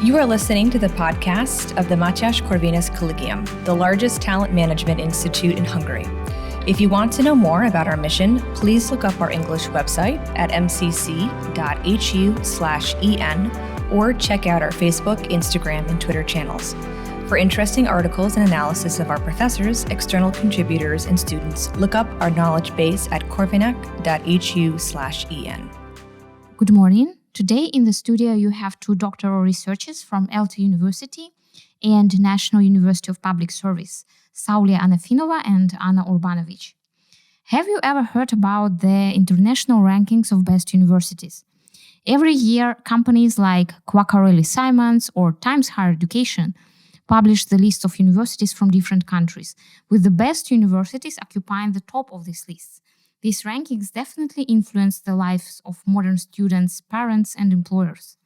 You are listening to the podcast of the Mathias Corvinus Collegium, the largest talent management institute in Hungary. If you want to know more about our mission, please look up our English website at mcc.hu/en or check out our Facebook, Instagram, and Twitter channels. For interesting articles and analysis of our professors, external contributors, and students, look up our knowledge base at corvinus.hu/en. Good morning. Today in the studio you have two doctoral researchers from ELTE University and National University of Public Service, Saule Anafinova and Anna Urbanovics. Have you ever heard about the international rankings of best universities? Every year, companies like Quacquarelli-Simons or Times Higher Education publish the list of universities from different countries, with the best universities occupying the top of this list. These rankings definitely influence the lives of modern students, parents, and employers.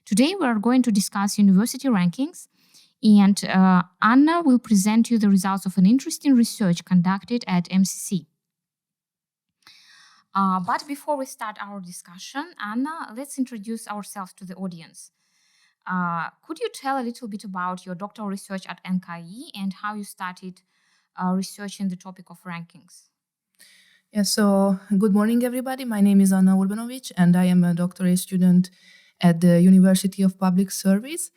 Today, we are going to discuss university rankings, and Anna will present you the results of an interesting research conducted at MCC. But before we start our discussion, Anna, let's introduce ourselves to the audience. Could you tell a little bit about your doctoral research at NKI and how you started researching the topic of rankings? Yeah, so good morning, everybody. My name is Anna Urbanovics, and I am a doctorate student at the University of Public Service.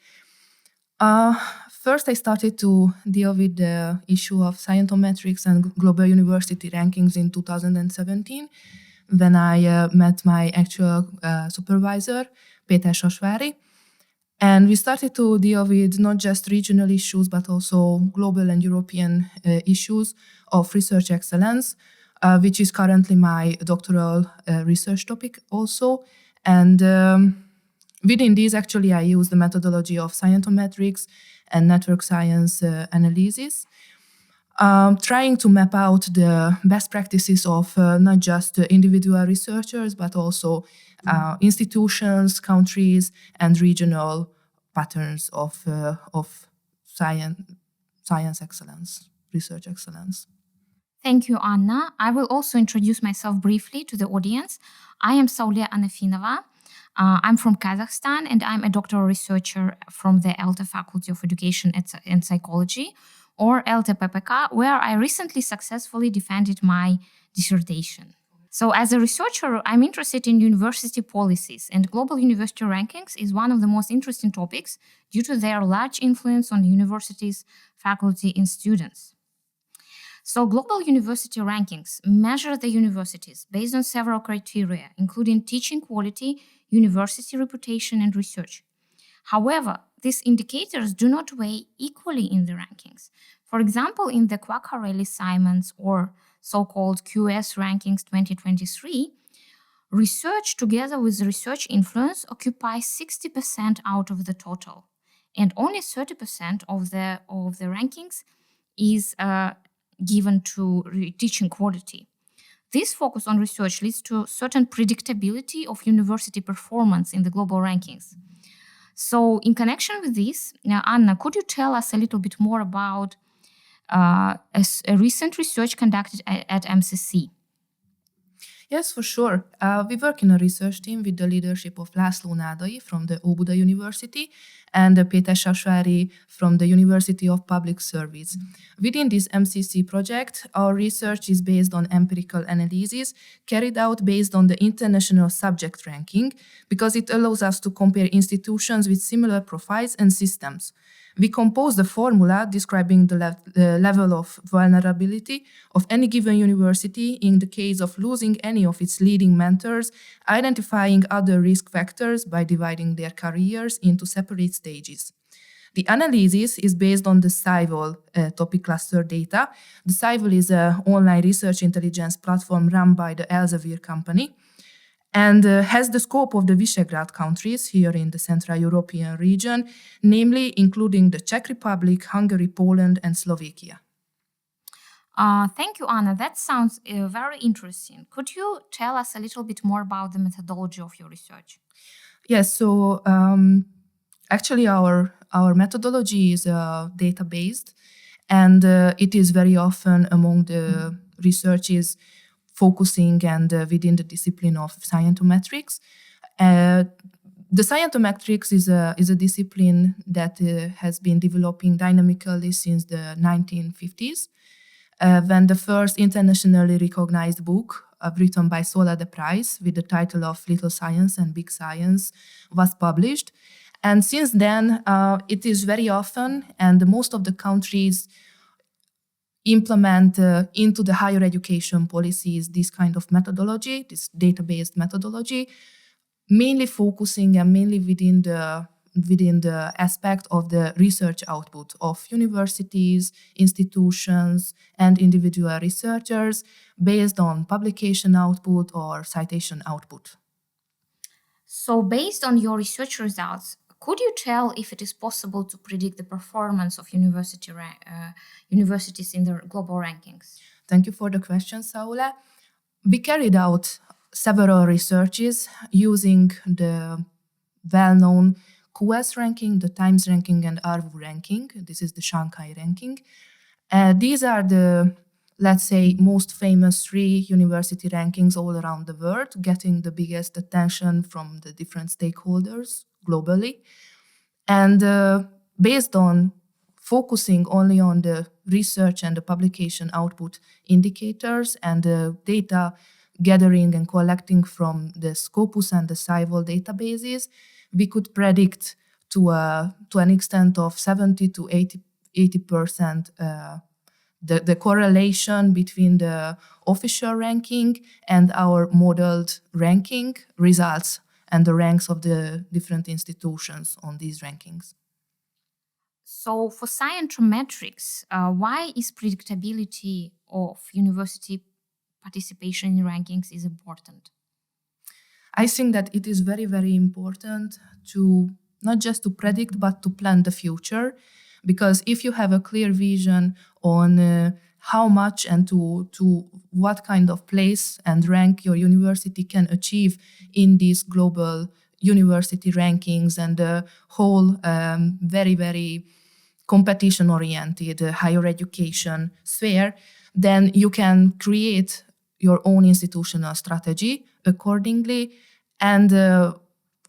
First, I started to deal with the issue of scientometrics and global university rankings in 2017, when I met my actual supervisor, Péter Sasvári. And we started to deal with not just regional issues, but also global and European issues of research excellence, which is currently my doctoral research topic also. And within these, actually, I use the methodology of scientometrics and network science analysis, trying to map out the best practices of not just individual researchers, but also institutions, countries, and regional patterns of science excellence, research excellence. Thank you, Anna. I will also introduce myself briefly to the audience. I am Saule Anafinova. I'm from Kazakhstan, and I'm a doctoral researcher from the ELTE Faculty of Education and Psychology, or ELTE PPK, where I recently successfully defended my dissertation. So as a researcher, I'm interested in university policies, and global university rankings is one of the most interesting topics due to their large influence on universities, faculty, and students. So global university rankings measure the universities based on several criteria, including teaching quality, university reputation, and research. However, these indicators do not weigh equally in the rankings. For example, in the Quacquarelli-Simons or so-called QS Rankings 2023, research together with research influence occupies 60% out of the total, and only 30% of the rankings is given to teaching quality. This focus on research leads to certain predictability of university performance in the global rankings. So in connection with this, Anna, could you tell us a little bit more about a recent research conducted at MCC? Yes, for sure. We work in a research team with the leadership of László Nádai from the Óbuda University and Péter Sasvári from the University of Public Service. Within this MCC project, our research is based on empirical analysis carried out based on the international subject ranking, because it allows us to compare institutions with similar profiles and systems. We compose the formula describing the level of vulnerability of any given university in the case of losing any of its leading mentors, identifying other risk factors by dividing their careers into separate stages. The analysis is based on the Saule topic cluster data. The Saule is an online research intelligence platform run by the Elsevier company, and has the scope of the Visegrad countries here in the Central European region, namely including the Czech Republic, Hungary, Poland, and Slovakia. Thank you, Anna. That sounds very interesting. Could you tell us a little bit more about the methodology of your research? Yes, so actually our methodology is data-based, and it is very often among the researches focusing and within the discipline of scientometrics. The scientometrics is a discipline that has been developing dynamically since the 1950s, when the first internationally recognized book written by Saule with the title of Little Science and Big Science was published. And since then, it is very often, and most of the countries implement into the higher education policies this kind of methodology, this data-based methodology, mainly focusing and mainly within the aspect of the research output of universities, institutions, and individual researchers based on publication output or citation output. So based on your research results, could you tell if it is possible to predict the performance of universities in their global rankings? Thank you for the question, Saule. We carried out several researches using the well-known QS ranking, the Times ranking, and Arvu ranking. This is the Shanghai ranking. These are the, let's say, most famous 3 university rankings all around the world, getting the biggest attention from the different stakeholders globally. And based on focusing only on the research and the publication output indicators and the data gathering and collecting from the Scopus and the Saule databases, we could predict to an extent of 70 to 80% the correlation between the official ranking and our modeled ranking results and the ranks of the different institutions on these rankings. So for scientometrics, why is predictability of university participation in rankings is important? I think that it is very, very important to not just to predict, but to plan the future. Because if you have a clear vision on how much and to what kind of place and rank your university can achieve in these global university rankings and the whole very, very competition-oriented higher education sphere, then you can create your own institutional strategy accordingly. And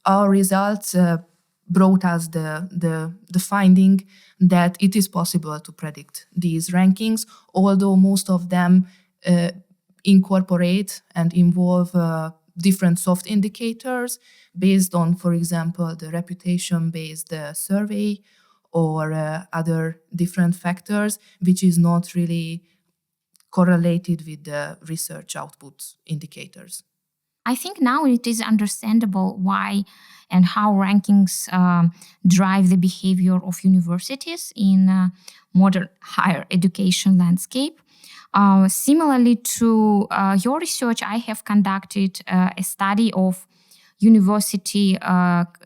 our results brought us the finding that it is possible to predict these rankings, although most of them incorporate and involve different soft indicators based on, for example, the reputation-based survey or other different factors, which is not really correlated with the research output indicators. I think now it is understandable why and how rankings drive the behavior of universities in modern higher education landscape. Similarly to your research, I have conducted a study of university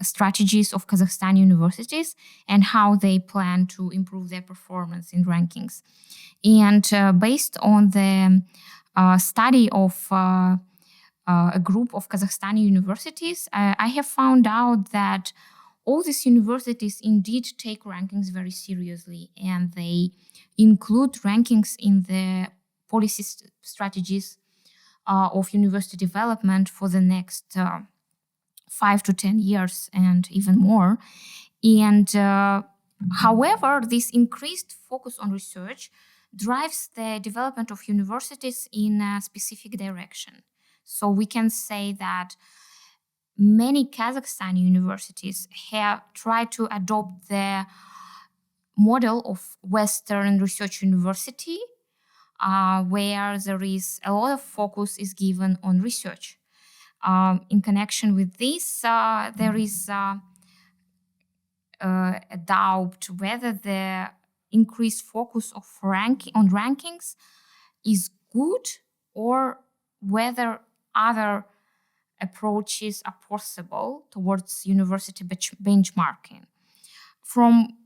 strategies of Kazakhstan universities and how they plan to improve their performance in rankings. And based on the study of a group of Kazakhstani universities, I have found out that all these universities indeed take rankings very seriously, and they include rankings in the policy strategies of university development for the next 5 to 10 years and even more. And however, this increased focus on research drives the development of universities in a specific direction. So we can say that many Kazakhstan universities have tried to adopt the model of Western research university, where there is a lot of focus is given on research. In connection with this, there is a doubt whether the increased focus of on rankings is good or whether other approaches are possible towards university benchmarking. From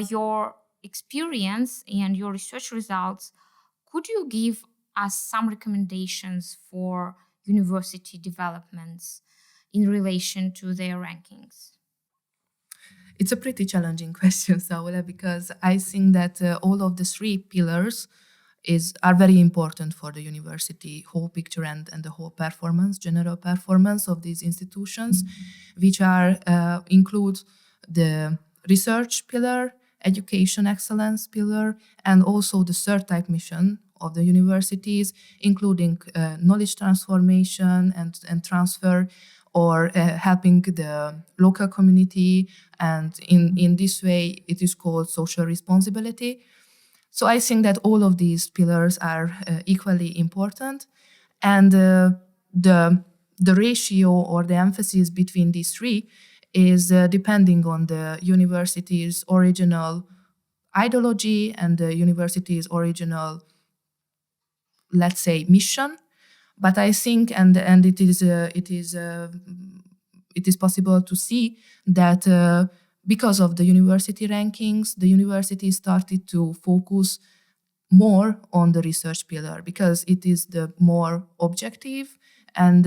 your experience and your research results, could you give us some recommendations for university developments in relation to their rankings? It's a pretty challenging question, Saule, because I think that all of the 3 pillars are very important for the university whole picture and the whole performance, general performance of these institutions, which include the research pillar, education excellence pillar, and also the third type mission of the universities, including knowledge transformation and transfer, or helping the local community. And in this way, it is called social responsibility. So I think that all of these pillars are equally important. And the ratio or the emphasis between these three is depending on the university's original ideology and the university's original, let's say, mission. But I think, and it is possible to see that because of the university rankings, the university started to focus more on the research pillar because it is the more objective and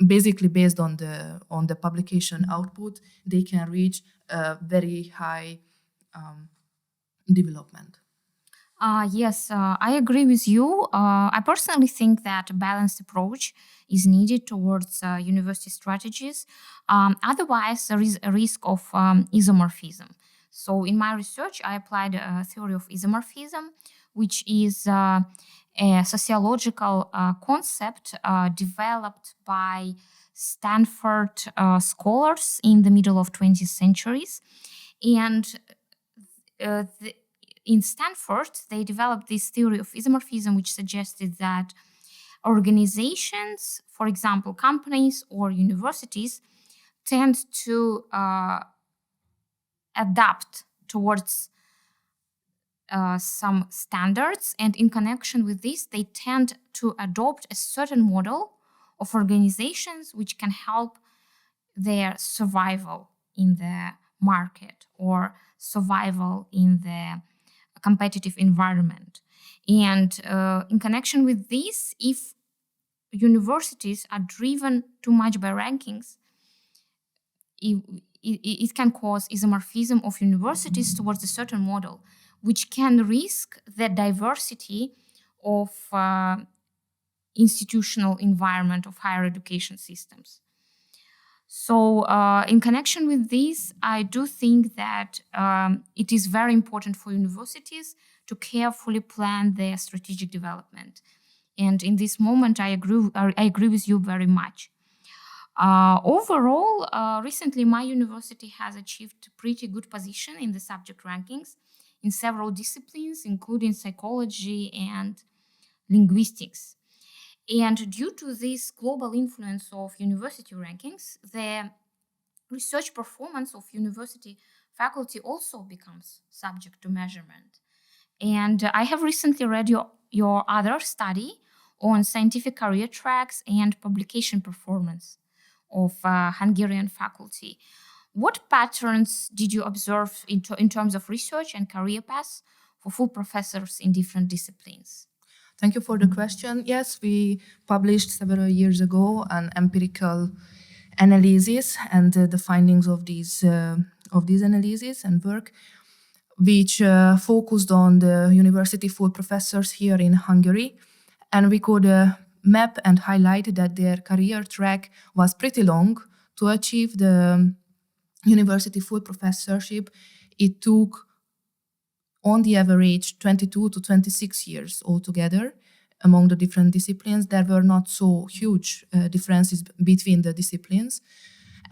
basically based on the publication output, they can reach a very high development. Yes, I agree with you. I personally think that a balanced approach is needed towards university strategies. Otherwise, there is a risk of isomorphism. So in my research, I applied a theory of isomorphism, which is a sociological concept developed by Stanford scholars in the middle of 20th centuries. And in Stanford, they developed this theory of isomorphism, which suggested that organizations, for example, companies or universities, tend to adapt towards some standards. And in connection with this, they tend to adopt a certain model of organizations which can help their survival in the market or survival in the competitive environment. And in connection with this, if universities are driven too much by rankings, it can cause isomorphism of universities towards a certain model, which can risk the diversity of institutional environment of higher education systems. So in connection with this, I do think that it is very important for universities to carefully plan their strategic development. And in this moment, I agree with you very much. Overall, recently my university has achieved a pretty good position in the subject rankings in several disciplines, including psychology and linguistics. And due to this global influence of university rankings, the research performance of university faculty also becomes subject to measurement. And I have recently read your other study on scientific career tracks and publication performance of Hungarian faculty. What patterns did you observe in terms of research and career paths for full professors in different disciplines? Thank you for the question. Yes, we published several years ago an empirical analysis and the findings of these analyses and work, which focused on the university full professors here in Hungary. And we could map and highlight that their career track was pretty long. To achieve the university full professorship, it took on the average 22 to 26 years altogether among the different disciplines. There were not so huge differences between the disciplines.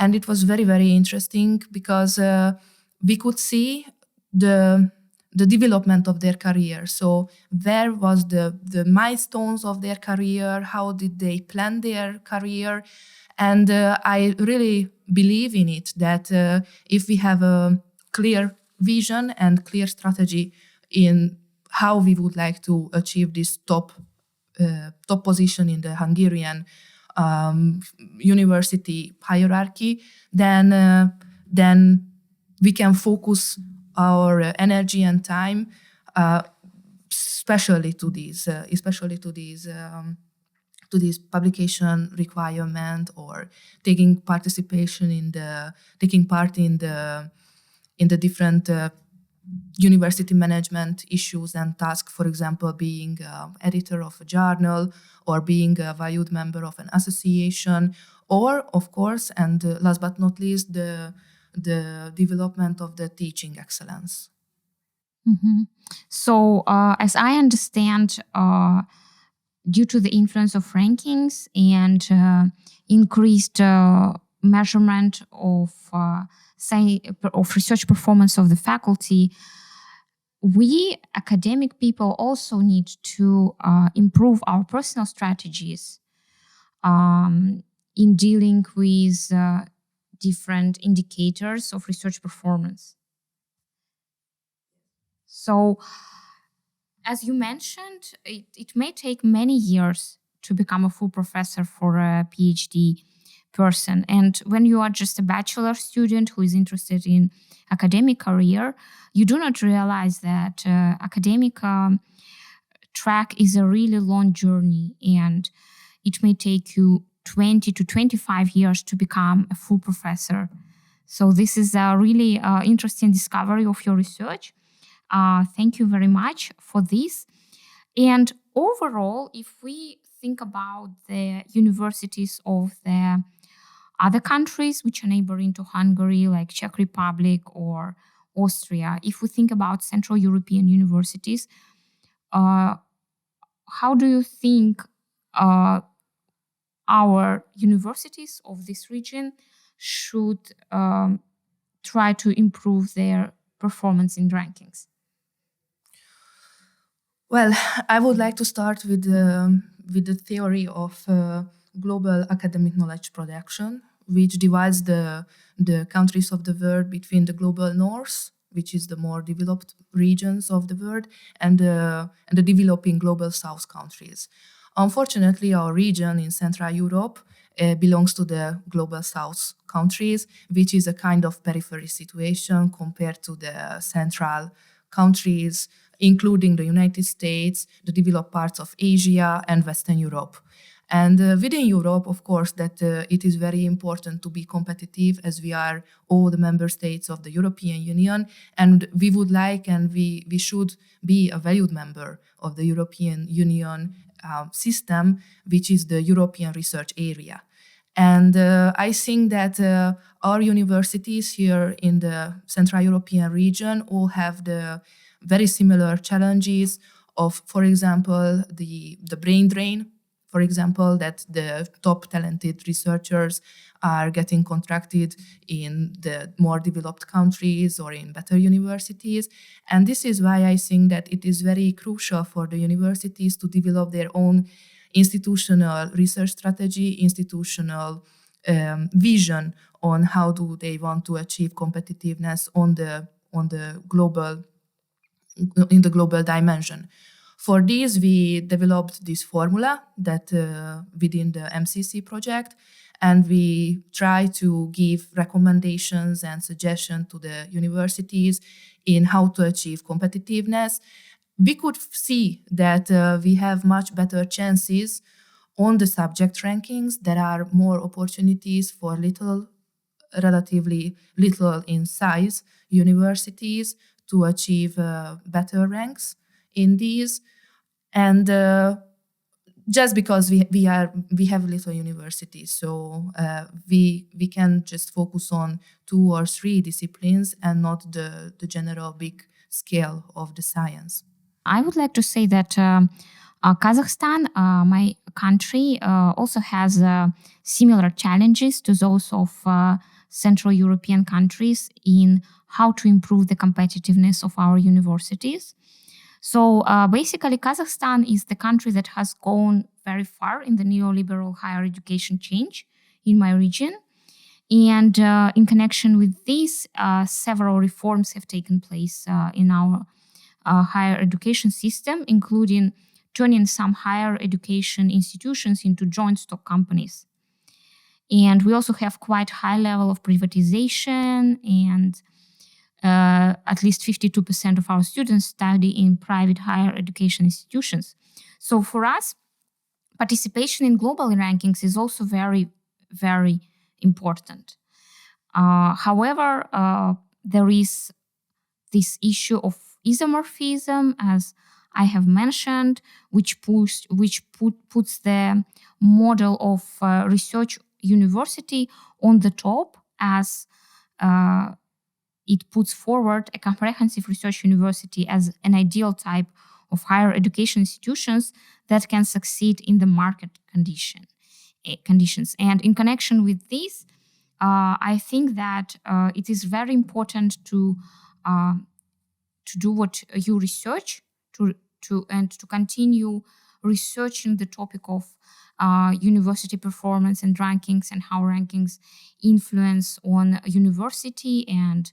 And it was very, very interesting because we could see the development of their career. So where was the milestones of their career? How did they plan their career? And I really believe in it that if we have a clear vision and clear strategy in how we would like to achieve this top position in the Hungarian university hierarchy, then we can focus our energy and time, especially to these publication requirement or taking part in the different university management issues and tasks, for example, being editor of a journal or being a valued member of an association, or, of course, and last but not least, the development of the teaching excellence. Mm-hmm. So, as I understand, due to the influence of rankings and increased measurement of research performance of the faculty, we academic people also need to improve our personal strategies in dealing with different indicators of research performance. So, as you mentioned, it may take many years to become a full professor for a PhD person. And when you are just a bachelor student who is interested in academic career, you do not realize that academic track is a really long journey, and it may take you 20 to 25 years to become a full professor. So this is a really interesting discovery of your research. Thank you very much for this. And overall, if we think about the universities of the other countries which are neighboring to Hungary, like Czech Republic or Austria, if we think about Central European universities, how do you think our universities of this region should try to improve their performance in rankings? Well, I would like to start with the theory of global academic knowledge production, which divides the countries of the world between the global north, which is the more developed regions of the world, and the developing global south countries. Unfortunately, our region in Central Europe belongs to the global south countries, which is a kind of periphery situation compared to the central countries, including the United States, the developed parts of Asia, and Western Europe. And within Europe, of course, that it is very important to be competitive, as we are all the member states of the European Union, and we would like and we should be a valued member of the European Union system, which is the European research area. And I think that our universities here in the Central European region all have the very similar challenges of, for example, the brain drain, for example, that the top talented researchers are getting contracted in the more developed countries or in better universities. And this is why I think that it is very crucial for the universities to develop their own institutional research strategy, institutional vision on how do they want to achieve competitiveness in the global dimension. For this, we developed this formula that within the MCC project, and we try to give recommendations and suggestions to the universities in how to achieve competitiveness. We could see that we have much better chances on the subject rankings. There are more opportunities for relatively little in size universities to achieve better ranks in these. And just because we have little universities, so we can just focus on 2 or 3 disciplines and not the general big scale of the science. I would like to say that Kazakhstan, my country, also has similar challenges to those of Central European countries in how to improve the competitiveness of our universities. So basically, Kazakhstan is the country that has gone very far in the neoliberal higher education change in my region. And in connection with this, several reforms have taken place in our higher education system, including turning some higher education institutions into joint stock companies. And we also have quite high level of privatization, and at least 52% of our students study in private higher education institutions. So for us, participation in global rankings is also very, very important. However, there is this issue of isomorphism, as I have mentioned, which puts the model of research university on the top, as it puts forward a comprehensive research university as an ideal type of higher education institutions that can succeed in the market conditions. And in connection with this, I think that it is very important to do what you research, to continue researching the topic of university performance and rankings, and how rankings influence on university and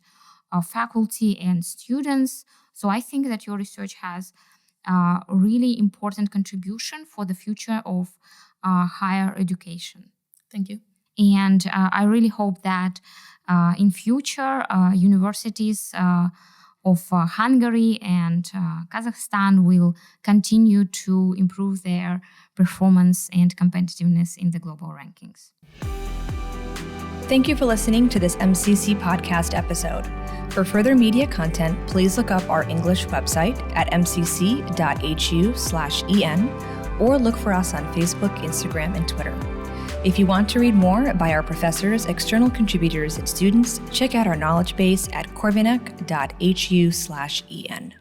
faculty and students. So I think that your research has a really important contribution for the future of higher education. Thank you. And I really hope that in future universities of Hungary and Kazakhstan will continue to improve their performance and competitiveness in the global rankings. Thank you for listening to this MCC podcast episode. For further media content, please look up our English website at mcc.hu/en, or look for us on Facebook, Instagram, and Twitter. If you want to read more by our professors, external contributors, and students, check out our knowledge base at corvinus.hu/en.